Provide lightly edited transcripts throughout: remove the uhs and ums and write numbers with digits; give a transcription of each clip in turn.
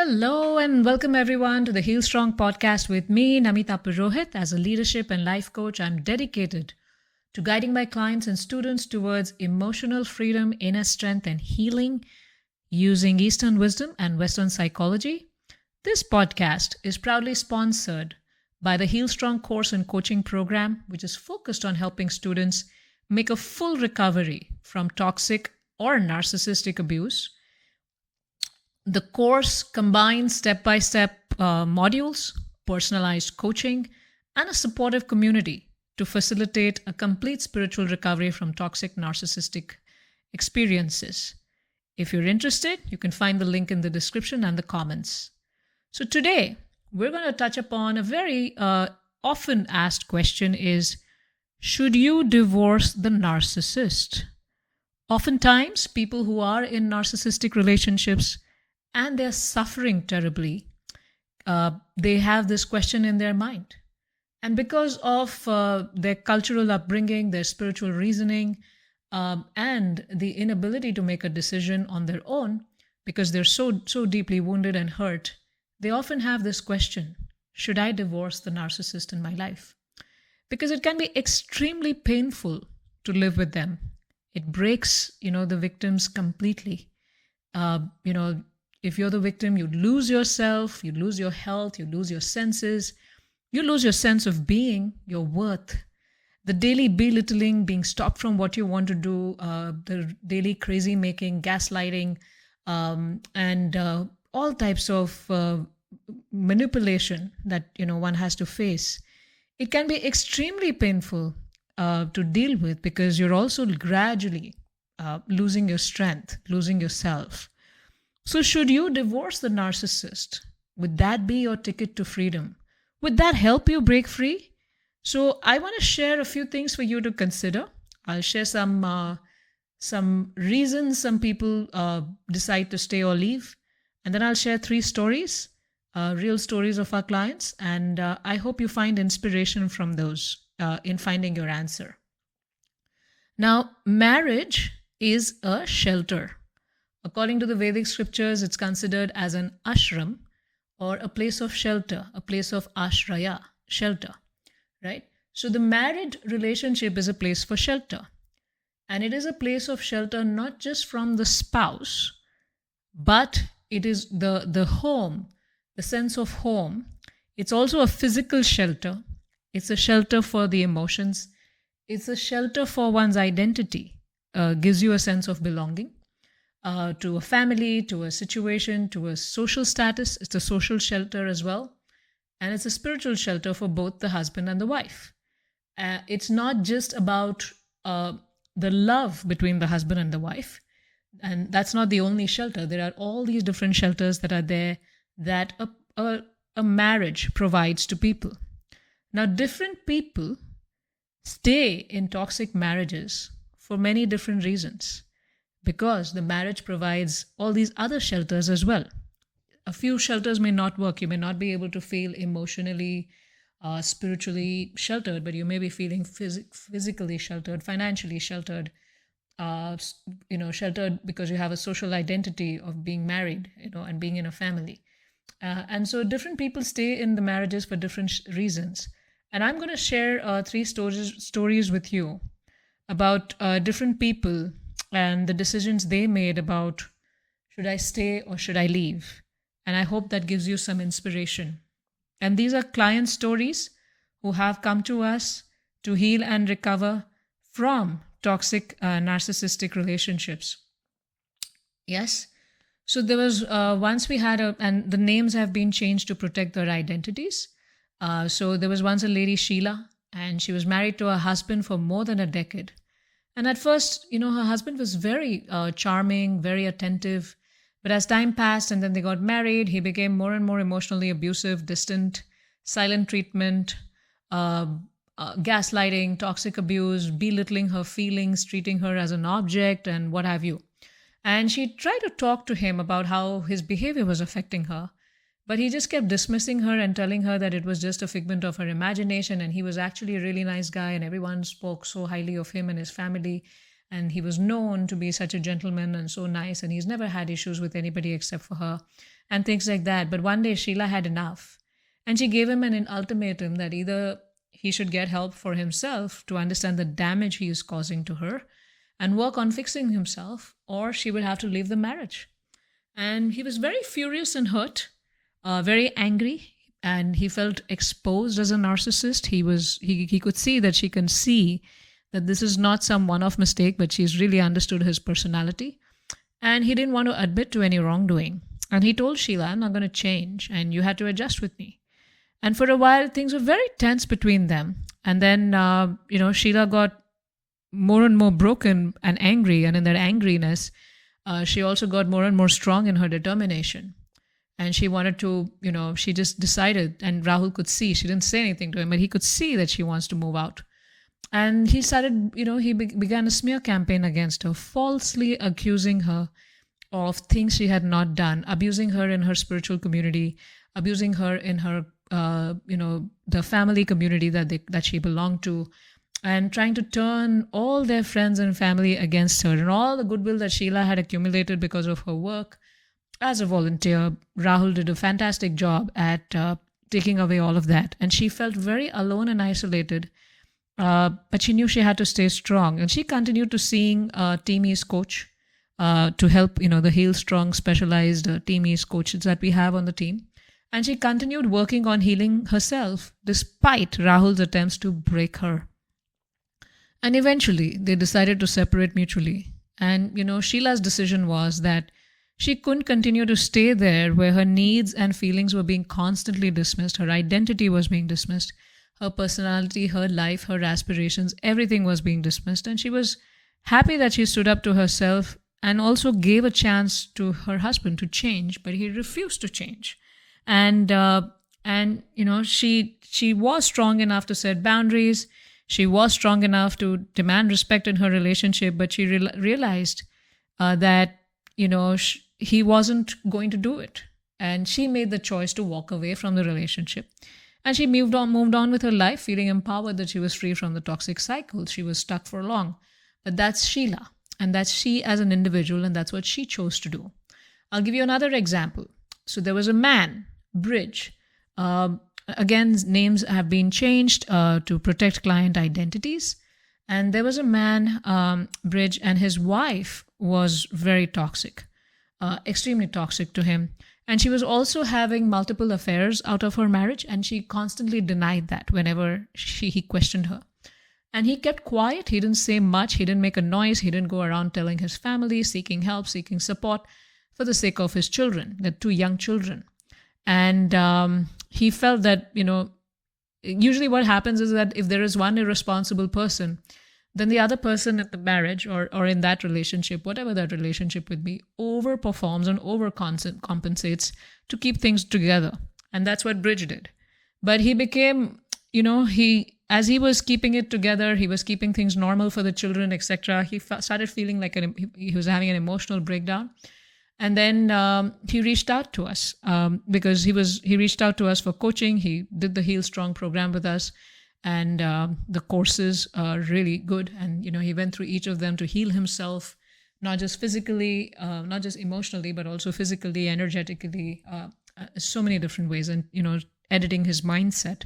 Hello and welcome everyone to the HealStrong Podcast with me, Namita Purohit. As a leadership and life coach, I'm dedicated to guiding my clients and students towards emotional freedom, inner strength, and healing using Eastern wisdom and Western psychology. This podcast is proudly sponsored by the HealStrong course and coaching program, which is focused on helping students make a full recovery from toxic or narcissistic abuse. The course combines step-by-step modules, personalized coaching, and a supportive community to facilitate a complete spiritual recovery from toxic narcissistic experiences. If you're interested, you can find the link in the description and the comments. So today, we're going to touch upon a very often asked question is, should you divorce the narcissist? Oftentimes, people who are in narcissistic relationships and they're suffering terribly, they have this question in their mind. And because of their cultural upbringing, their spiritual reasoning, and the inability to make a decision on their own, because they're so deeply wounded and hurt, they often have this question, should I divorce the narcissist in my life? Because it can be extremely painful to live with them. It breaks, the victims completely. If you're the victim, you lose yourself, you lose your health, you lose your senses, you lose your sense of being, your worth. The daily belittling, being stopped from what you want to do, the daily crazy making, gaslighting, and all types of manipulation that one has to face. It can be extremely painful to deal with because you're also gradually losing your strength, losing yourself. So should you divorce the narcissist? Would that be your ticket to freedom? Would that help you break free? So I want to share a few things for you to consider. I'll share some reasons some people decide to stay or leave. And then I'll share 3 stories, real stories of our clients. And I hope you find inspiration from those in finding your answer. Now, marriage is a shelter. According to the Vedic scriptures, it's considered as an ashram or a place of shelter, a place of ashraya, shelter, right? So the married relationship is a place for shelter. And it is a place of shelter not just from the spouse, but it is the home, the sense of home. It's also a physical shelter. It's a shelter for the emotions. It's a shelter for one's identity, gives you a sense of belonging. To a family, to a situation, to a social status. It's a social shelter as well. And it's a spiritual shelter for both the husband and the wife. It's not just about the love between the husband and the wife. And that's not the only shelter. There are all these different shelters that are there that a marriage provides to people. Now, different people stay in toxic marriages for many different reasons. Because the marriage provides all these other shelters as well. A few shelters may not work. You may not be able to feel emotionally, spiritually sheltered, but you may be feeling physically sheltered, financially sheltered, sheltered because you have a social identity of being married, and being in a family. And so different people stay in the marriages for different reasons. And I'm going to share 3 stories with you about different people and the decisions they made about should I stay or should I leave? And I hope that gives you some inspiration. And these are client stories who have come to us to heal and recover from toxic narcissistic relationships. Yes. So there was once we had and the names have been changed to protect their identities. So there was once a lady, Sheila, and she was married to her husband for more than a decade. And at first, her husband was very charming, very attentive. But as time passed and then they got married, he became more and more emotionally abusive, distant, silent treatment, gaslighting, toxic abuse, belittling her feelings, treating her as an object and what have you. And she tried to talk to him about how his behavior was affecting her. But he just kept dismissing her and telling her that it was just a figment of her imagination and he was actually a really nice guy and everyone spoke so highly of him and his family. And he was known to be such a gentleman and so nice, and he's never had issues with anybody except for her and things like that. But one day Sheila had enough, and she gave him an ultimatum that either he should get help for himself to understand the damage he is causing to her and work on fixing himself, or she would have to leave the marriage. And he was very furious and hurt, very angry, and he felt exposed as a narcissist. He could see that she can see that this is not some one-off mistake, but she's really understood his personality. And he didn't want to admit to any wrongdoing. And he told Sheila, I'm not going to change, and you had to adjust with me. And for a while, things were very tense between them. And then, Sheila got more and more broken and angry. And in that angriness, she also got more and more strong in her determination. And she wanted to, she just decided, and Rahul could see, she didn't say anything to him, but he could see that she wants to move out. And he started, he began a smear campaign against her, falsely accusing her of things she had not done, abusing her in her spiritual community, abusing her in her, the family community that she belonged to, and trying to turn all their friends and family against her. And all the goodwill that Sheila had accumulated because of her work as a volunteer, Rahul did a fantastic job at taking away all of that. And she felt very alone and isolated. But she knew she had to stay strong, and she continued to seeing Team East coach to help, the HealStrong specialized Team East coaches that we have on the team. And she continued working on healing herself despite Rahul's attempts to break her. And eventually, they decided to separate mutually. And, Sheila's decision was that she couldn't continue to stay there where her needs and feelings were being constantly dismissed, her identity was being dismissed. Her personality, her life, her aspirations, everything was being dismissed. And she was happy that she stood up to herself and also gave a chance to her husband to change, but he refused to change. And she was strong enough to set boundaries. She was strong enough to demand respect in her relationship, but she realized that, he wasn't going to do it. And she made the choice to walk away from the relationship. And she moved on with her life, feeling empowered that she was free from the toxic cycle. She was stuck for long. But that's Sheila, and that's she as an individual, and that's what she chose to do. I'll give you another example. So there was a man, Bridge. Again, names have been changed to protect client identities. And there was a man, Bridge, and his wife was very toxic, extremely toxic to him. And she was also having multiple affairs out of her marriage, and she constantly denied that whenever he questioned her. And he kept quiet. He didn't say much. He didn't make a noise. He didn't go around telling his family, seeking help, seeking support for the sake of his children, the 2 young children. And he felt that, usually what happens is that if there is one irresponsible person, then the other person in the marriage or in that relationship, whatever that relationship would be, overperforms and overcompensates to keep things together. And that's what Bridge did. But he became, as he was keeping it together, he was keeping things normal for the children, etc. He started feeling like he was having an emotional breakdown. And then he reached out to us because he reached out to us for coaching. He did the HealStrong program with us. And the courses are really good. And, he went through each of them to heal himself, not just physically, not just emotionally, but also physically, energetically, so many different ways. And, editing his mindset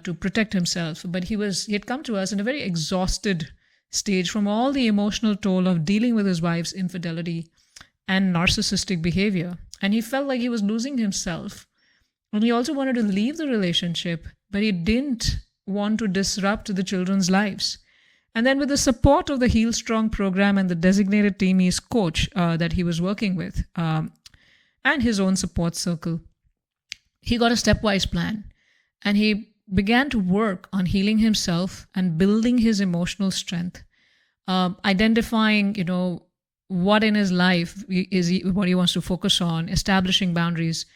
to protect himself. But he had come to us in a very exhausted stage from all the emotional toll of dealing with his wife's infidelity and narcissistic behavior. And he felt like he was losing himself. And he also wanted to leave the relationship, but he didn't want to disrupt the children's lives. And then with the support of the HealStrong program and the designated Team East coach that he was working with and his own support circle, he got a stepwise plan. And he began to work on healing himself and building his emotional strength, identifying, what in his life what he wants to focus on, establishing boundaries,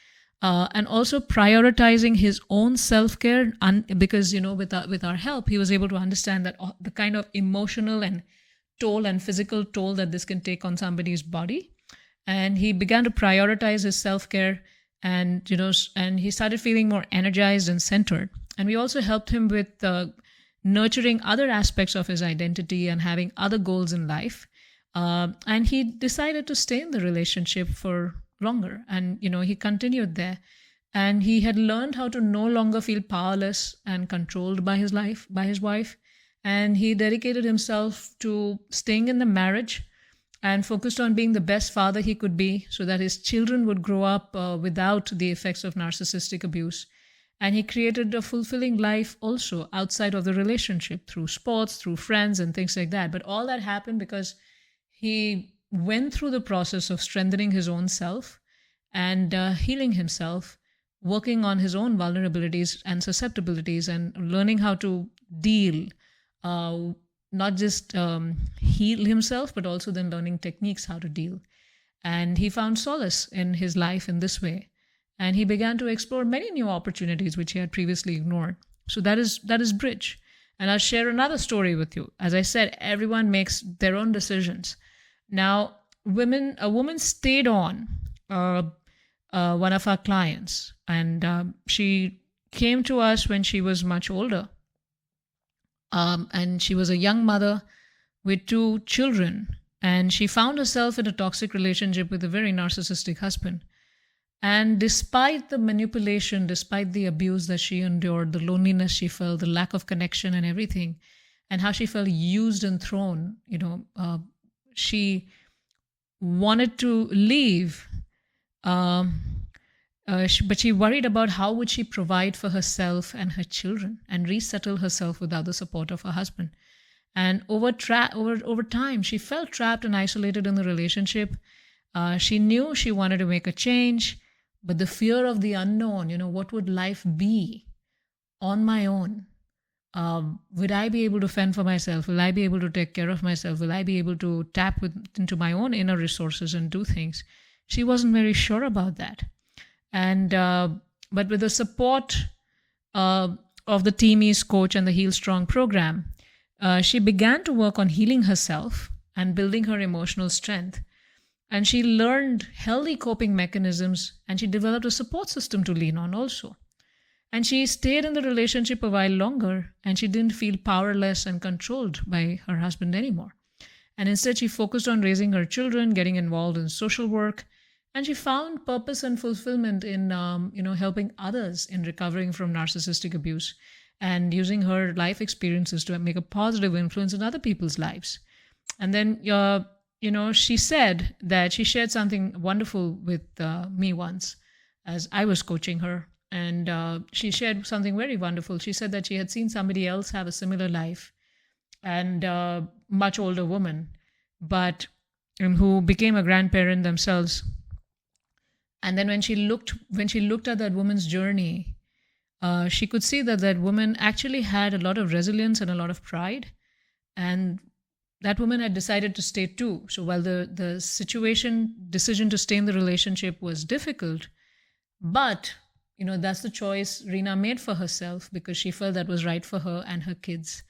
and also prioritizing his own self-care. Because, with our help, he was able to understand that the kind of emotional and toll and physical toll that this can take on somebody's body. And he began to prioritize his self-care, and he started feeling more energized and centered. And we also helped him with nurturing other aspects of his identity and having other goals in life. And he decided to stay in the relationship for longer. And, he continued there. And he had learned how to no longer feel powerless and controlled by his life, by his wife. And he dedicated himself to staying in the marriage and focused on being the best father he could be so that his children would grow up without the effects of narcissistic abuse. And he created a fulfilling life also outside of the relationship through sports, through friends and things like that. But all that happened because he went through the process of strengthening his own self and healing himself, working on his own vulnerabilities and susceptibilities and learning how to deal, not just heal himself, but also then learning techniques how to deal. And he found solace in his life in this way. And he began to explore many new opportunities which he had previously ignored. So that is Bridge. And I'll share another story with you. As I said, everyone makes their own decisions. Now, a woman stayed on one of our clients, and she came to us when she was much older. And she was a young mother with 2 children, and she found herself in a toxic relationship with a very narcissistic husband. And despite the manipulation, despite the abuse that she endured, the loneliness she felt, the lack of connection and everything, and how she felt used and thrown, she wanted to leave, but she worried about how would she provide for herself and her children and resettle herself without the support of her husband. And over time, she felt trapped and isolated in the relationship. She knew she wanted to make a change, but the fear of the unknown, what would life be on my own? Would I be able to fend for myself? Will I be able to take care of myself? Will I be able to tap into my own inner resources and do things? She wasn't very sure about that. And but with the support of the Team East coach and the HealStrong program, she began to work on healing herself and building her emotional strength. And she learned healthy coping mechanisms, and she developed a support system to lean on also. And she stayed in the relationship a while longer, and she didn't feel powerless and controlled by her husband anymore. And instead, she focused on raising her children, getting involved in social work, and she found purpose and fulfillment in helping others in recovering from narcissistic abuse and using her life experiences to make a positive influence in other people's lives. And then she said that she shared something wonderful with me once as I was coaching her. And she shared something very wonderful. She said that she had seen somebody else have a similar life, and much older woman, but who became a grandparent themselves. And then when she looked at that woman's journey, she could see that woman actually had a lot of resilience and a lot of pride. And that woman had decided to stay too. So while the decision to stay in the relationship was difficult, but that's the choice Reena made for herself because she felt that was right for her and her kids.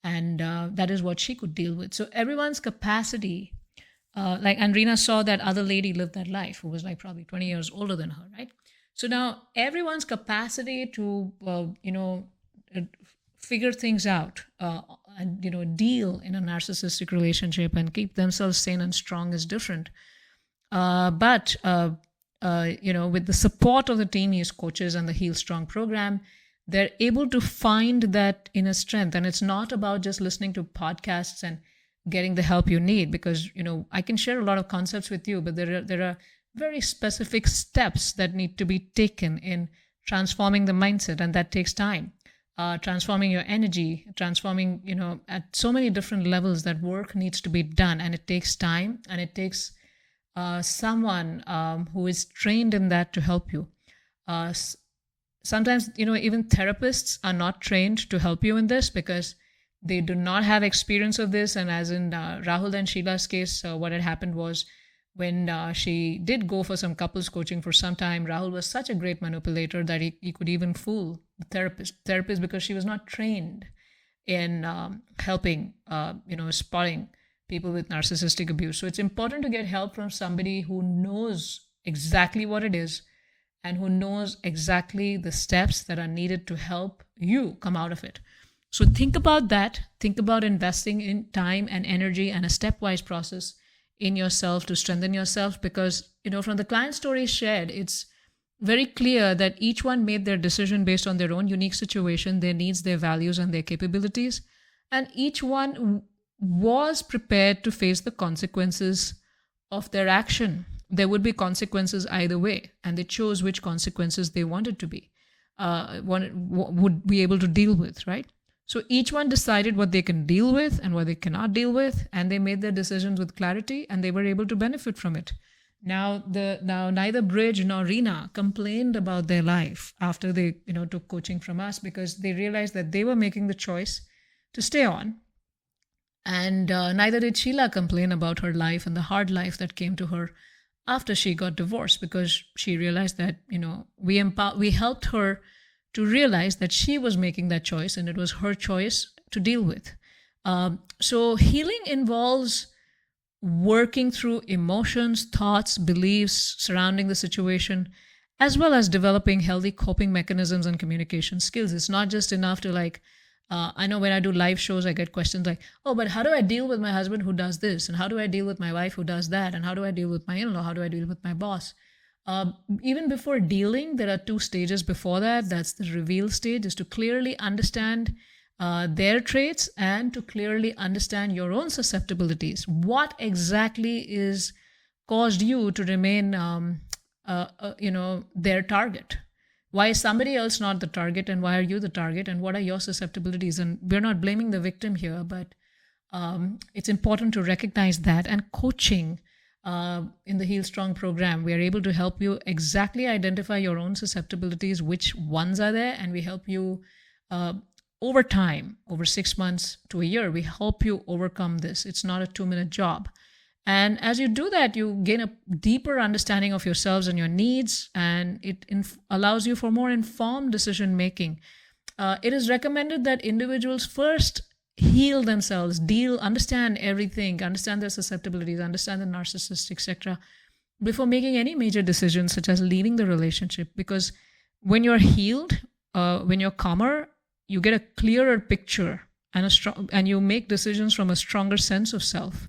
And that is what she could deal with. So everyone's capacity, and Reena saw that other lady live that life who was like probably 20 years older than her, right? So now everyone's capacity to, figure things out and deal in a narcissistic relationship and keep themselves sane and strong is different. But with the support of the Team East coaches and the HealStrong program, they're able to find that inner strength. And it's not about just listening to podcasts and getting the help you need, because I can share a lot of concepts with you, but there are very specific steps that need to be taken in transforming the mindset, and that takes time. Transforming your energy, transforming, at so many different levels, that work needs to be done, and it takes time, and it takes someone who is trained in that to help you. Sometimes, even therapists are not trained to help you in this because they do not have experience of this. And as in Rahul and Sheila's case, what had happened was when she did go for some couples coaching for some time, Rahul was such a great manipulator that he could even fool the therapist because she was not trained in helping, spotting people with narcissistic abuse. So it's important to get help from somebody who knows exactly what it is and who knows exactly the steps that are needed to help you come out of it. So think about that. Think about investing in time and energy and a stepwise process in yourself to strengthen yourself, because, from the client stories shared, it's very clear that each one made their decision based on their own unique situation, their needs, their values, and their capabilities. And each one was prepared to face the consequences of their action. There would be consequences either way, and they chose which consequences they wanted to be, would be able to deal with, right? So each one decided what they can deal with and what they cannot deal with, and they made their decisions with clarity, and they were able to benefit from it. Now neither Bridge nor Reena complained about their life after they took coaching from us, because they realized that they were making the choice to stay on. And neither did Sheila complain about her life and the hard life that came to her after she got divorced, because she realized that we helped her to realize that she was making that choice and it was her choice to deal with. So healing involves working through emotions, thoughts, beliefs surrounding the situation, as well as developing healthy coping mechanisms and communication skills. It's not just enough to I know when I do live shows, I get questions like, oh, but how do I deal with my husband who does this? And how do I deal with my wife who does that? And how do I deal with my in-law? How do I deal with my boss? Even before dealing, there are 2 stages before that. That's the reveal stage, is to clearly understand their traits and to clearly understand your own susceptibilities. What exactly is caused you to remain, their target? Why is somebody else not the target, and why are you the target, and what are your susceptibilities? And we're not blaming the victim here, but it's important to recognize that. And coaching in the HealStrong program, we are able to help you exactly identify your own susceptibilities, which ones are there, and we help you over time, over 6 months to a year, we help you overcome this. It's not a 2-minute job. And as you do that, you gain a deeper understanding of yourselves and your needs, and it allows you for more informed decision making. It is recommended that individuals first heal themselves, understand everything, understand their susceptibilities, understand the narcissist, etc., before making any major decisions such as leaving the relationship. Because when you're healed, when you're calmer, you get a clearer picture and you make decisions from a stronger sense of self.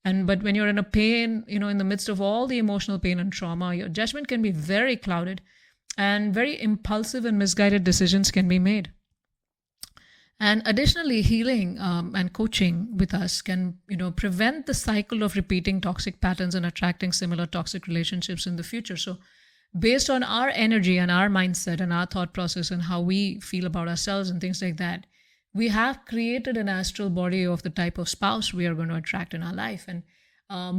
But when you're in a pain, in the midst of all the emotional pain and trauma, your judgment can be very clouded, and very impulsive and misguided decisions can be made. And additionally, healing and coaching with us can, prevent the cycle of repeating toxic patterns and attracting similar toxic relationships in the future. So based on our energy and our mindset and our thought process and how we feel about ourselves and things like that, we have created an astral body of the type of spouse we are going to attract in our life. And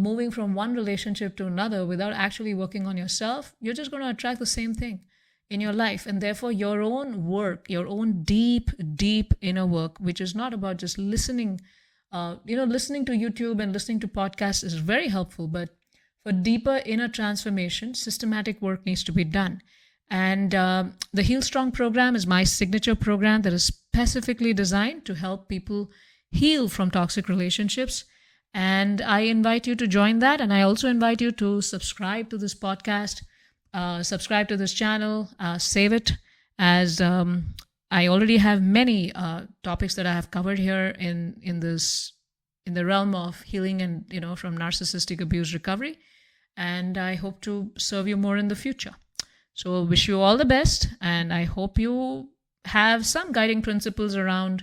moving from one relationship to another without actually working on yourself, you're just going to attract the same thing in your life. And therefore, your own work, your own deep, deep inner work, which is not about just listening, listening to YouTube and listening to podcasts is very helpful. But for deeper inner transformation, systematic work needs to be done. And the HealStrong program is my signature program that is specifically designed to help people heal from toxic relationships. And I invite you to join that. And I also invite you to subscribe to this podcast, subscribe to this channel, save it, as I already have many topics that I have covered here in the realm of healing and, from narcissistic abuse recovery. And I hope to serve you more in the future. So wish you all the best, and I hope you have some guiding principles around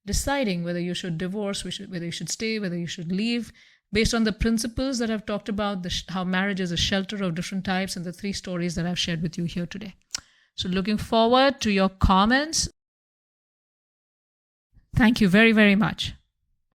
deciding whether you should divorce, whether you should stay, whether you should leave, based on the principles that I've talked about, how marriage is a shelter of different types, and the 3 stories that I've shared with you here today. So looking forward to your comments. Thank you very, very much.